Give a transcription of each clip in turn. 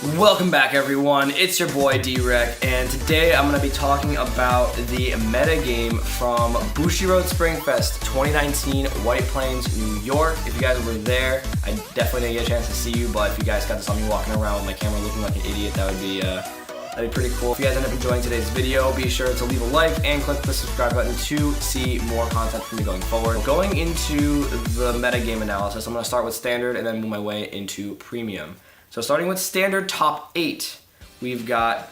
Welcome back everyone, it's your boy D-Rec, and today I'm going to be talking about the meta game from Bushiroad Springfest 2019, White Plains, New York. If you guys were there, I definitely didn't get a chance to see you, but if you guys got to saw me walking around with my camera looking like an idiot, that'd be pretty cool. If you guys end up enjoying today's video, be sure to leave a like and click the subscribe button to see more content from me going forward. Going into the metagame analysis, I'm going to start with standard and then move my way into premium. So starting with standard top 8, we've got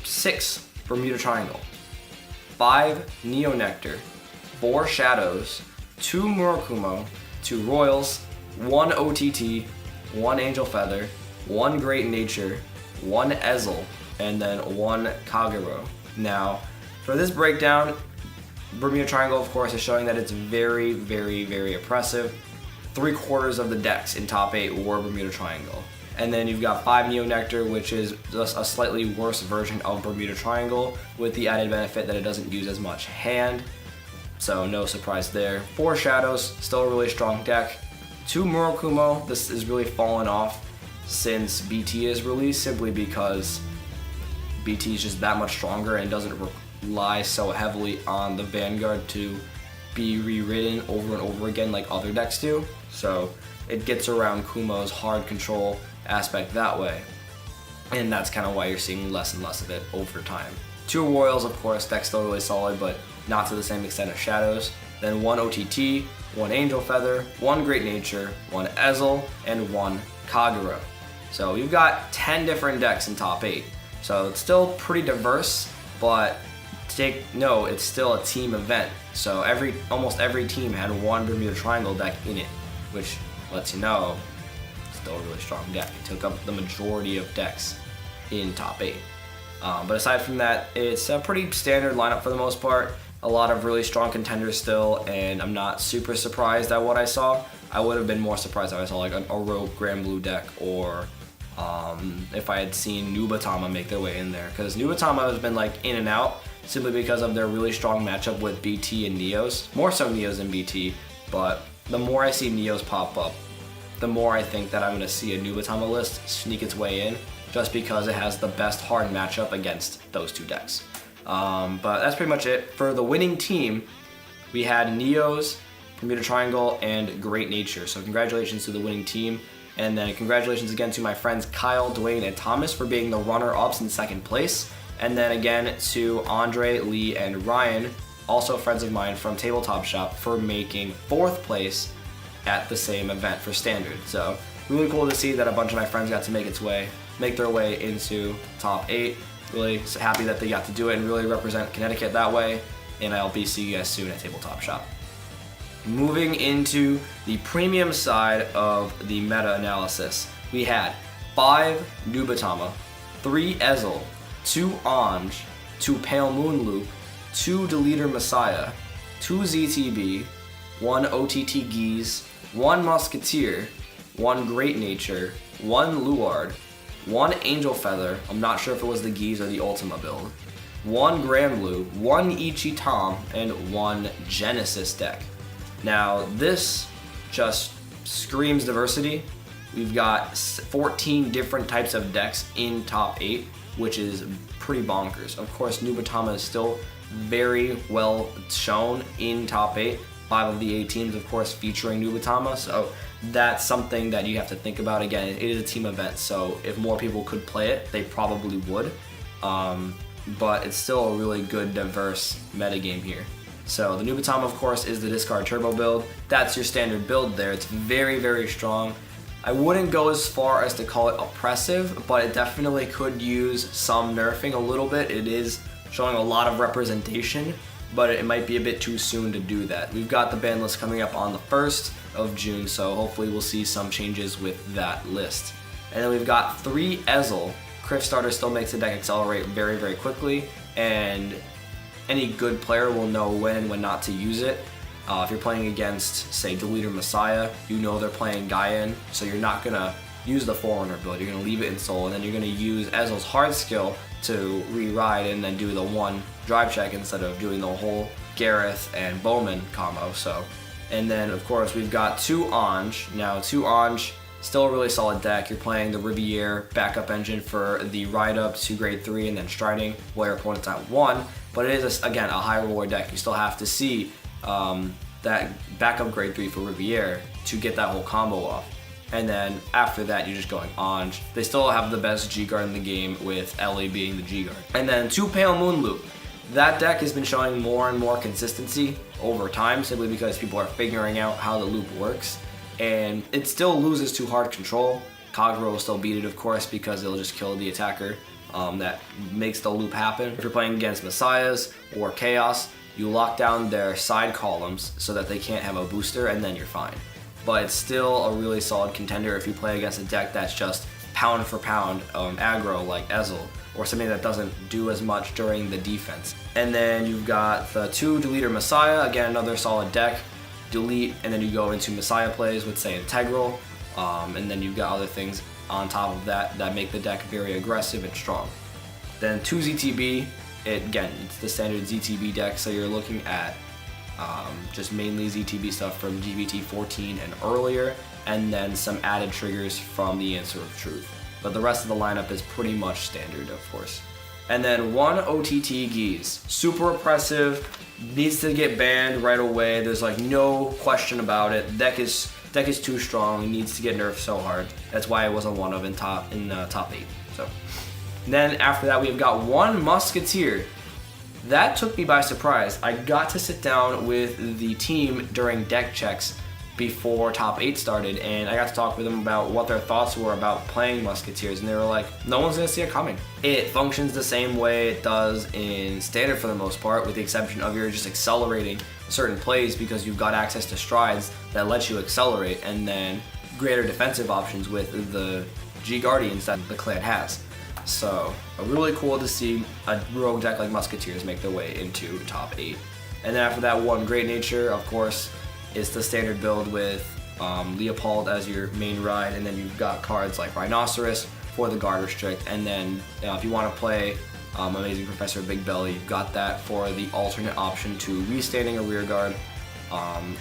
6 Bermuda Triangle, 5 Neo Nectar, 4 Shadows, 2 Murakumo, 2 Royals, 1 OTT, 1 Angel Feather, 1 Great Nature, 1 Ezel, and then 1 Kagero. Now, for this breakdown, Bermuda Triangle, of course, is showing that it's very, very, very oppressive. 3/4 of the decks in top 8 were Bermuda Triangle. And then you've got 5 Neo Nectar, which is just a slightly worse version of Bermuda Triangle, with the added benefit that it doesn't use as much hand, so no surprise there. 4 Shadows, still a really strong deck. 2 Murakumo, this is really fallen off since BT is released, simply because BT is just that much stronger and doesn't rely so heavily on the Vanguard to be rewritten over and over again like other decks do. So it gets around Kumo's hard control aspect that way, and that's kind of why you're seeing less and less of it over time. 2 Royals, of course, deck's still really solid, but not to the same extent as Shadows. Then 1 OTT, 1 Angel Feather, 1 Great Nature, 1 Ezel, and 1 Kagero. So you've got 10 different decks in top 8. So it's still pretty diverse, but take note, it's still a team event. So almost every team had 1 Bermuda Triangle deck in it, which lets you know it's still a really strong deck. It took up the majority of decks in top 8. But aside from that, it's a pretty standard lineup for the most part. A lot of really strong contenders still, and I'm not super surprised at what I saw. I would have been more surprised if I saw like a Rogue Grand Blue deck, or if I had seen Nubatama make their way in there, because Nubatama has been like in and out simply because of their really strong matchup with BT and Neos. More so Neos than BT, but the more I see Neos pop up, the more I think that I'm going to see a Nubatama list sneak its way in, just because it has the best hard matchup against those 2 decks. But that's pretty much it. For the winning team, we had Neos, Bermuda Triangle, and Great Nature. So congratulations to the winning team. And then congratulations again to my friends Kyle, Dwayne, and Thomas for being the runner-ups in 2nd place. And then again to Andre, Lee, and Ryan, also friends of mine from Tabletop Shop, for making 4th place at the same event for Standard. So really cool to see that a bunch of my friends got to make their way into top 8. Really happy that they got to do it and really represent Connecticut that way. And I'll be seeing you guys soon at Tabletop Shop. Moving into the premium side of the meta analysis, we had 5 Nubatama, 3 Ezel, 2 Anj, 2 Pale Moon Loop, 2 Deleter Messiah, 2 ZTB, 1 OTT Geese, 1 Musketeer, 1 Great Nature, 1 Luard, 1 Angel Feather, I'm not sure if it was the Geese or the Ultima build, 1 Grand Blue, 1 Ichi Tom, and 1 Genesis deck. Now this just screams diversity. We've got 14 different types of decks in top 8, which is pretty bonkers. Of course, Nubatama is still very well shown in top 8. 5 of the 8 teams, of course, featuring Nubatama, so that's something that you have to think about. Again, it is a team event, so if more people could play it, they probably would. But it's still a really good, diverse metagame here. So the Nubatama, of course, is the discard turbo build. That's your standard build there. It's very, very strong. I wouldn't go as far as to call it oppressive, but it definitely could use some nerfing a little bit. It is showing a lot of representation, but it might be a bit too soon to do that. We've got the ban list coming up on the 1st of June, so hopefully we'll see some changes with that list. And then we've got 3 Ezel. Criff Starter still makes the deck accelerate very, very quickly, and any good player will know when and when not to use it. If you're playing against, say, Deleter Messiah, you know they're playing Gaian, so you're not going to use the Forerunner build. You're going to leave it in Soul, and then you're going to use Ezel's hard skill to re-ride and then do the 1 drive check instead of doing the whole Gareth and Bowman combo. So, and then of course we've got 2 Anj. Now 2 Anj Still a really solid deck. You're playing the Riviere backup engine for the ride up to grade 3 and then striding while your opponent's at 1. But it is, again, a high reward deck. You still have to see that backup grade 3 for Riviere to get that whole combo off. And then after that, you're just going on. They still have the best G guard in the game, with Ellie being the G guard. And then 2 Pale Moon Loop. That deck has been showing more and more consistency over time, simply because people are figuring out how the loop works. And it still loses to hard control. Kagura will still beat it, of course, because it'll just kill the attacker that makes the loop happen. If you're playing against Messiahs or Chaos, you lock down their side columns so that they can't have a booster, and then you're fine. But it's still a really solid contender if you play against a deck that's just pound for pound aggro like Ezel, or something that doesn't do as much during the defense. And then you've got the 2 Deleter Messiah, again another solid deck. Delete, and then you go into Messiah plays with, say, Integral, and then you've got other things on top of that that make the deck very aggressive and strong. Then 2 ZTB, again, it's the standard ZTB deck, so you're looking at just mainly ZTB stuff from GBT 14 and earlier, and then some added triggers from the Answer of Truth. But the rest of the lineup is pretty much standard, of course. And then 1 OTT Geese. Super oppressive, needs to get banned right away. There's like no question about it. Deck is too strong, it needs to get nerfed so hard. That's why it wasn't one of in top 8. So then after that, we've got 1 Musketeer. That took me by surprise. I got to sit down with the team during deck checks before top 8 started, and I got to talk with them about what their thoughts were about playing Musketeers, and they were like, no one's gonna see it coming. It functions the same way it does in standard for the most part, with the exception of you're just accelerating certain plays because you've got access to strides that let you accelerate, and then greater defensive options with the G Guardians that the clan has. So really cool to see a rogue deck like Musketeers make their way into top 8. And then after that, 1 Great Nature, of course, is the standard build with Leopold as your main ride, and then you've got cards like Rhinoceros for the guard restrict, and then if you want to play Amazing Professor Big Belly, you've got that for the alternate option to restanding a rear guard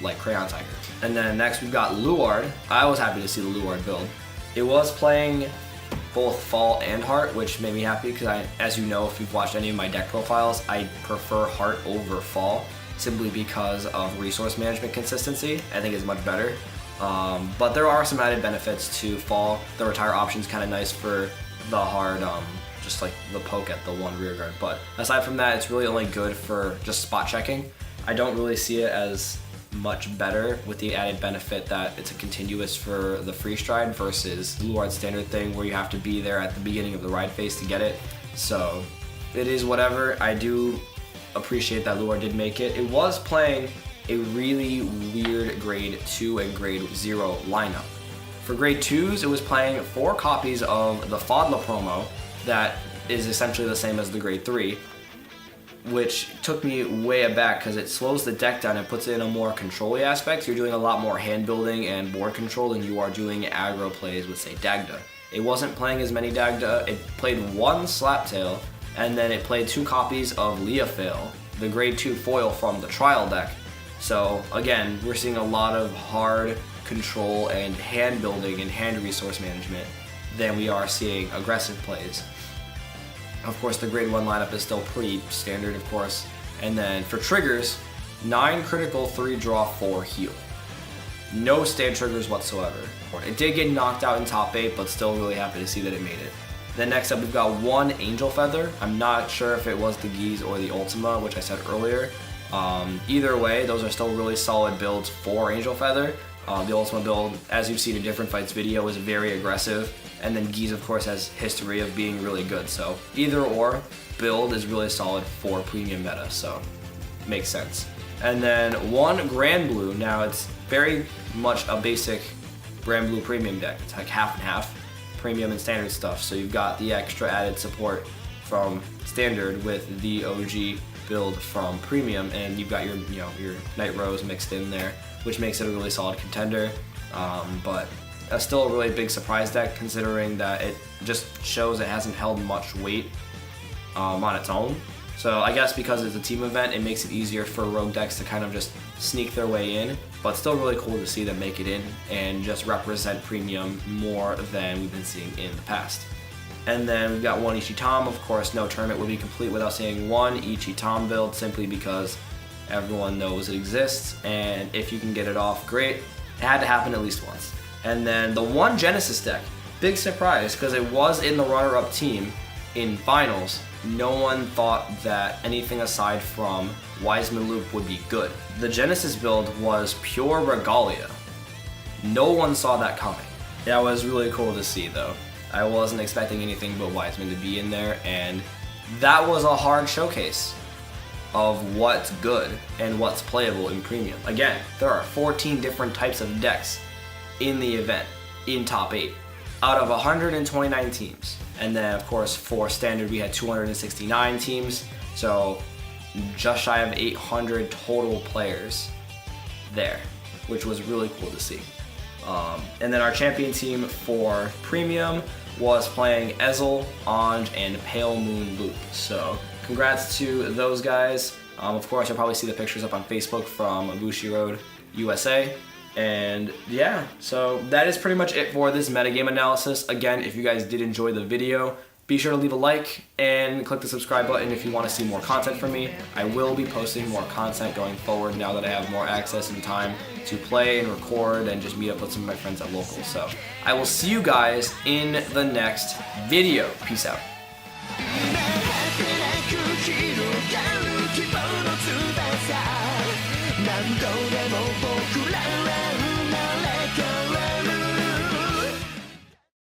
like Crayon Tiger. And then next we've got Luard. I was happy to see the Luard build. It was playing both Fall and Heart, which made me happy because as you know, if you've watched any of my deck profiles, I prefer Heart over Fall, simply because of resource management consistency. I think it's much better. But there are some added benefits to Fall. The retire option's kind of nice for the hard, just like the poke at the 1 rear guard. But aside from that, it's really only good for just spot checking. I don't really see it as much better with the added benefit that it's a continuous for the free stride versus Luard's standard thing where you have to be there at the beginning of the ride phase to get it. So it is whatever. I do appreciate that Luard did make it. It was playing a really weird grade 2 and grade 0 lineup. For grade 2s, it was playing 4 copies of the Fadla promo that is essentially the same as the grade 3, which took me way aback because it slows the deck down and puts it in a more control-y aspect. You're doing a lot more hand building and board control than you are doing aggro plays with, say, Dagda. It wasn't playing as many Dagda. It played 1 Slaptail, and then it played 2 copies of Leofail, the grade 2 foil from the trial deck. So again, we're seeing a lot of hard control and hand building and hand resource management than we are seeing aggressive plays. Of course, the grade 1 lineup is still pretty standard, of course. And then for triggers, 9 critical, 3 draw, 4 heal. No stand triggers whatsoever. It did get knocked out in top 8, but still really happy to see that it made it. Then next up, we've got 1 Angel Feather. I'm not sure if it was the Geese or the Ultima, which I said earlier. Either way, those are still really solid builds for Angel Feather. The Ultima build, as you've seen in Different Fights video, is very aggressive, and then Geese, of course, has history of being really good, so either or build is really solid for premium meta, so makes sense. And then 1 Grand Blue. Now, it's very much a basic Grand Blue premium deck. It's like half and half, premium and standard stuff, so you've got the extra added support from standard with the OG build from premium, and you've got your Night Rose mixed in there, which makes it a really solid contender. But still a really big surprise deck, considering that it just shows it hasn't held much weight on its own. So I guess because it's a team event, it makes it easier for rogue decks to kind of just sneak their way in but still really cool to see them make it in and just represent Premium more than we've been seeing in the past. And then we've got one Ichi-Tom. Of course, no tournament would be complete without seeing one Ichi-Tom build, simply because everyone knows it exists, and if you can get it off, great. It had to happen at least once. And then the one Genesis deck, big surprise, because it was in the runner-up team in finals. No one thought that anything aside from Wiseman Loop would be good. The Genesis build was pure Regalia. No one saw that coming. That was really cool to see, though. I wasn't expecting anything but Wiseman to be in there, and that was a hard showcase of what's good and what's playable in Premium. Again, there are 14 different types of decks in the event, in top 8, out of 129 teams. And then, of course, for Standard, we had 269 teams, so just shy of 800 total players there, which was really cool to see. And then our champion team for Premium was playing Ezel, Anj, and Pale Moon Loop. So congrats to those guys. Of course, you'll probably see the pictures up on Facebook from Bushiroad USA. And yeah, so that is pretty much it for this metagame analysis. Again, if you guys did enjoy the video, be sure to leave a like and click the subscribe button if you want to see more content from me. I will be posting more content going forward now that I have more access and time to play and record and just meet up with some of my friends at local. So I will see you guys in the next video. Peace out.